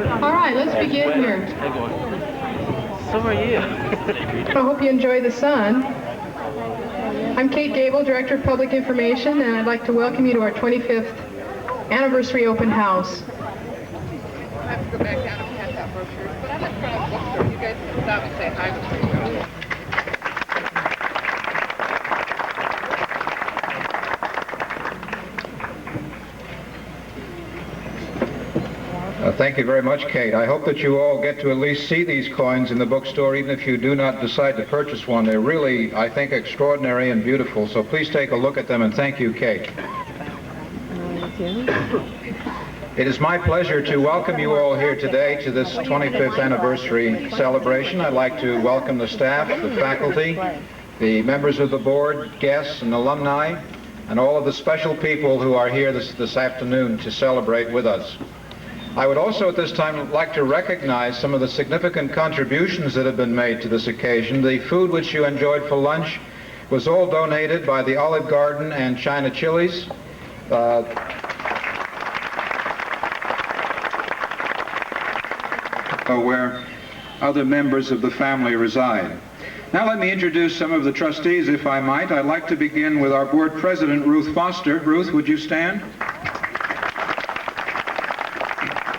All right, let's begin here. So are you. I hope you enjoy the sun. I'm Kate Gable, Director of Public Information, and I'd like to welcome you to our 25th anniversary open house. I have to go back down and pass out brochures, but I'm in front of the bookstore. You guys can stop and say hi before you go. Thank you very much, Kate. I hope that you all get to at least see these coins in the bookstore, even if you do not decide to purchase one. They're really, I think, extraordinary and beautiful. So please take a look at them, and thank you, Kate. It is my pleasure to welcome you all here today to this 25th anniversary celebration. I'd like to welcome the staff, the faculty, the members of the board, guests and alumni, and all of the special people who are here this afternoon to celebrate with us. I would also at this time like to recognize some of the significant contributions that have been made to this occasion. The food which you enjoyed for lunch was all donated by the Olive Garden and China Chilies. Where other members of the family reside. Now let me introduce some of the trustees, if I might. I'd like to begin with our board president, Ruth Foster. Ruth, would you stand?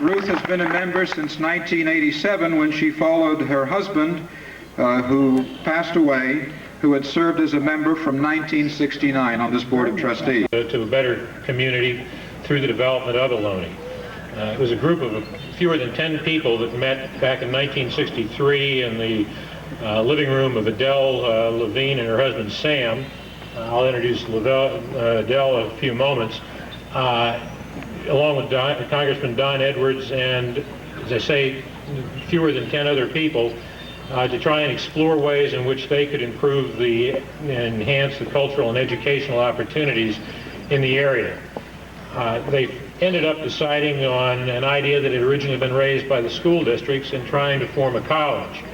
Ruth has been a member since 1987 when she followed her husband, who passed away, who had served as a member from 1969 on this board of trustees. To a better community through the development of Ohlone. It was a group of fewer than 10 people that met back in 1963 in the living room of Adele Levine and her husband Sam. I'll introduce Adele in a few moments. Along with Congressman Don Edwards and, as I say, fewer than 10 other people, to try and explore ways in which they could improve enhance the cultural and educational opportunities in the area. They ended up deciding on an idea that had originally been raised by the school districts in trying to form a college.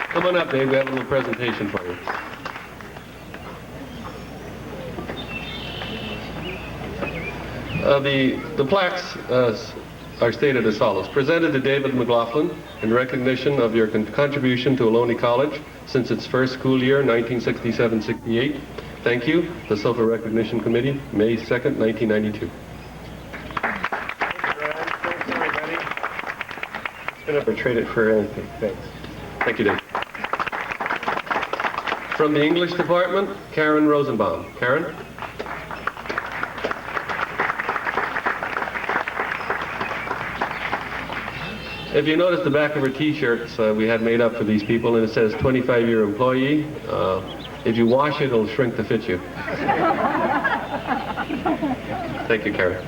Come on up, Dave. We have a little presentation for you. The plaques are stated as follows. Presented to David McLaughlin in recognition of your contribution to Ohlone College since its first school year, 1967-68. Thank you, the Silver Recognition Committee, May 2nd, 1992. Thanks, everybody. It's going to trade it for anything. Thanks. Thank you, Dave. From the English Department, Karen Rosenbaum. Karen? If you notice the back of her t-shirts we had made up for these people, and it says 25-year employee. If you wash it, it'll shrink to fit you. Thank you, Karen.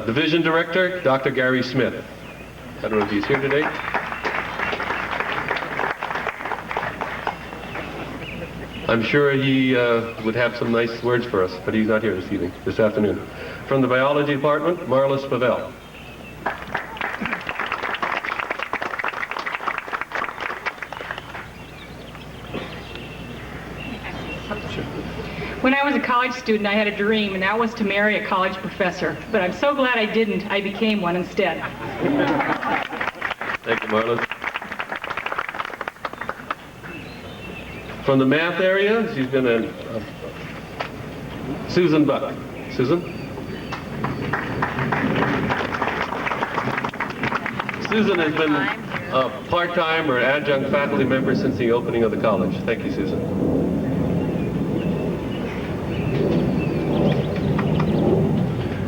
Division Director, Dr. Gary Smith. I don't know if he's here today. I'm sure he would have some nice words for us, but he's not here this afternoon. From the Biology Department, Marla Spavell. When I was a college student, I had a dream, and that was to marry a college professor. But I'm so glad I didn't. I became one instead. Thank you, Marla. From the math area, she's been Susan Buck. Susan? Susan has been a part-time or adjunct faculty member since the opening of the college. Thank you, Susan.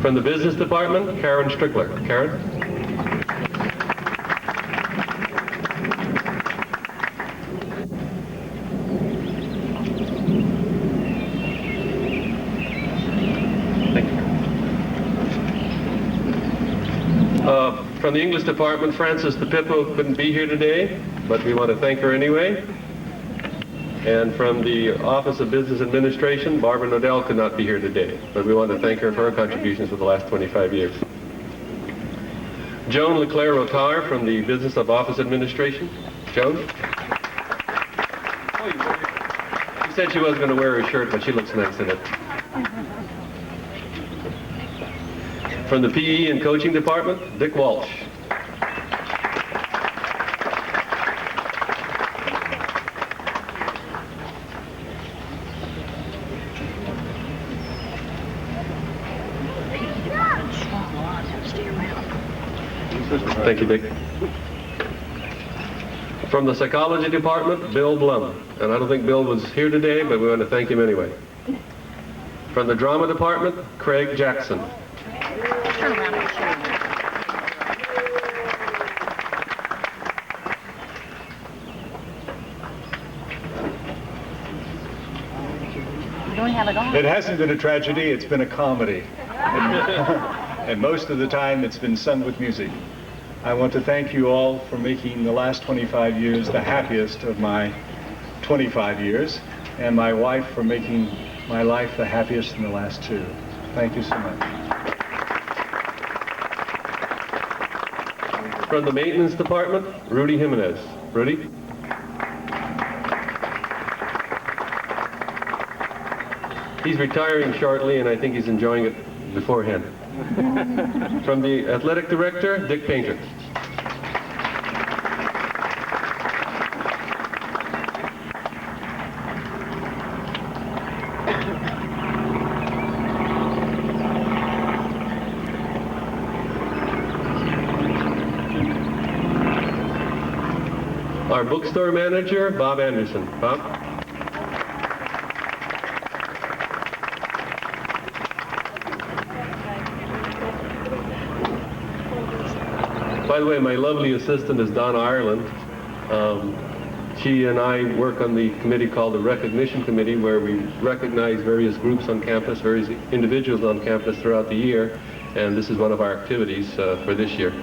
From the Business Department, Karen Strickler. Karen? Thank you. From the English Department, Frances DePippo couldn't be here today, but we want to thank her anyway. And from the Office of Business Administration, Barbara Nodell could not be here today, but we want to thank her for her contributions for the last 25 years. Joan Leclerc-Rotard from the Business of Office Administration. Joan? She said she wasn't going to wear her shirt, but she looks nice in it. From the PE and coaching department, Dick Walsh. Thank you, Dick. From the psychology department, Bill Blum. And I don't think Bill was here today, but we want to thank him anyway. From the drama department, Craig Jackson. Turn around and show you. Don't have it on. It hasn't been a tragedy, it's been a comedy. And most of the time it's been sung with music. I want to thank you all for making the last 25 years the happiest of my 25 years, and my wife for making my life the happiest in the last 2. Thank you so much. From the maintenance department, Rudy Jimenez. Rudy? He's retiring shortly, and I think he's enjoying it beforehand. From the athletic director, Dick Painter. Our bookstore manager, Bob Anderson. Bob? By the way, my lovely assistant is Donna Ireland. She and I work on the committee called the Recognition Committee, where we recognize various groups on campus, various individuals on campus throughout the year, and this is one of our activities for this year.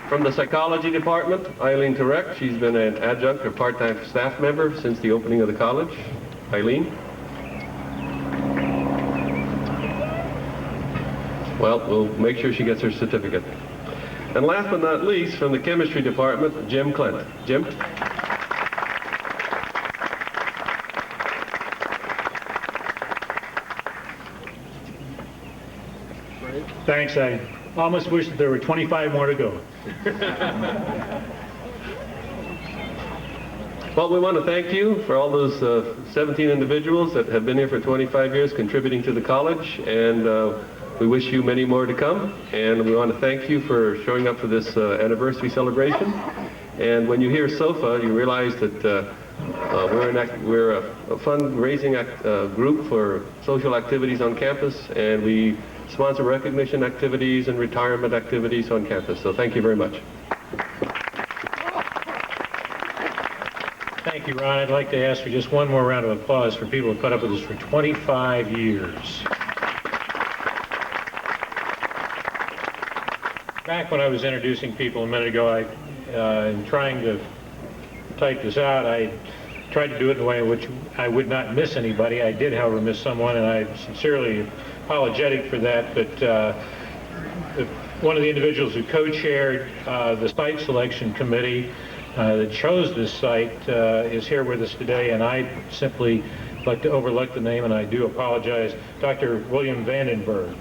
From the psychology department, Eileen Turek. She's been an adjunct or part-time staff member since the opening of the college. Eileen? Well, we'll make sure she gets her certificate. And last but not least, from the chemistry department, Jim Clent. Jim? Thanks. I almost wish that there were 25 more to go. Well, we want to thank you for all those 17 individuals that have been here for 25 years contributing to the college, and we wish you many more to come. And we want to thank you for showing up for this anniversary celebration. And when you hear SOFA, you realize that we're a fundraising group for social activities on campus, and we sponsor recognition activities and retirement activities on campus. So thank you very much. Thank you, Ron. I'd like to ask for just one more round of applause for people who put up with us for 25 years. Back when I was introducing people a minute ago, in trying to type this out, I tried to do it in a way in which I would not miss anybody. I did, however, miss someone, and I'm sincerely apologetic for that, but one of the individuals who co-chaired the site selection committee that chose this site is here with us today, and I simply like to overlook the name, and I do apologize, Dr. William Vandenberg.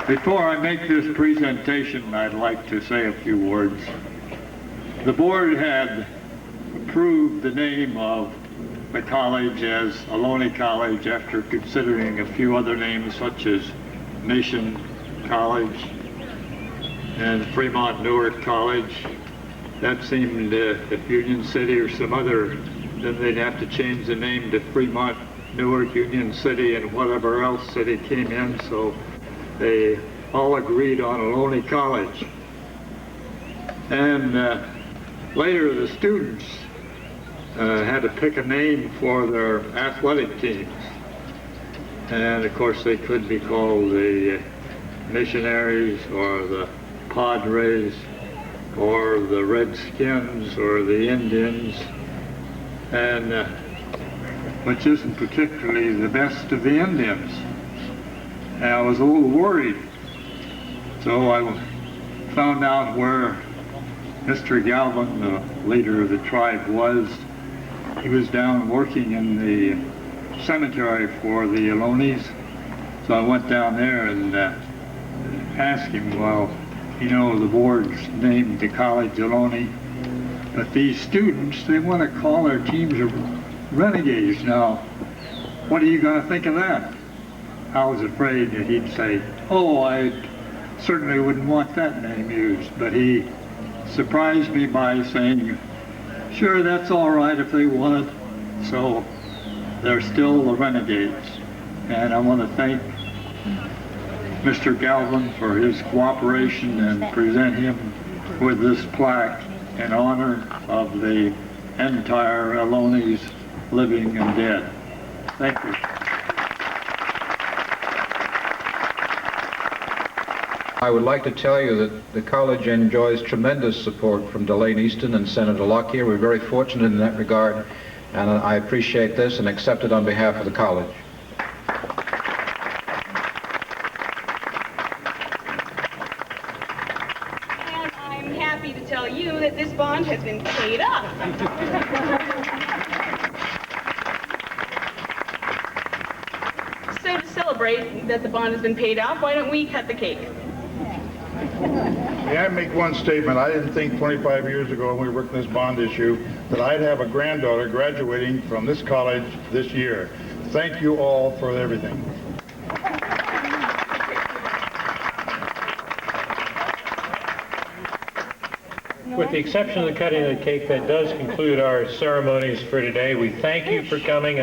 Before I make this presentation, I'd like to say a few words. The board had approved the name of the college as Ohlone College after considering a few other names such as Nation College and Fremont Newark College. That seemed, if Union City or some other, then they'd have to change the name to Fremont Newark, Union City, and whatever else city came in, so they all agreed on Ohlone College. And later the students had to pick a name for their athletic teams. And of course they could be called the Missionaries or the Padres or the Redskins or the Indians, and which isn't particularly the best of the Indians. and I was a little worried. So I found out where Mr. Galvin, the leader of the tribe, was. He was down working in the cemetery for the Ohlones. So I went down there and asked him, well, you know, the board's named the college Ohlone, but these students, they want to call their teams renegades. Now, what are you going to think of that? I was afraid that he'd say, oh, I certainly wouldn't want that name used, but he surprised me by saying, sure, that's all right if they want it. So they're still the Renegades. And I want to thank Mr. Galvin for his cooperation and present him with this plaque in honor of the entire Ohlones, living and dead. Thank you. I would like to tell you that the college enjoys tremendous support from Delane Easton and Senator Lockyer. We're very fortunate in that regard, and I appreciate this and accept it on behalf of the college. And I'm happy to tell you that this bond has been paid up. So to celebrate that the bond has been paid off, why don't we cut the cake? May I make one statement? I didn't think 25 years ago when we were working this bond issue that I'd have a granddaughter graduating from this college this year. Thank you all for everything. With the exception of the cutting of the cake, that does conclude our ceremonies for today. We thank you for coming.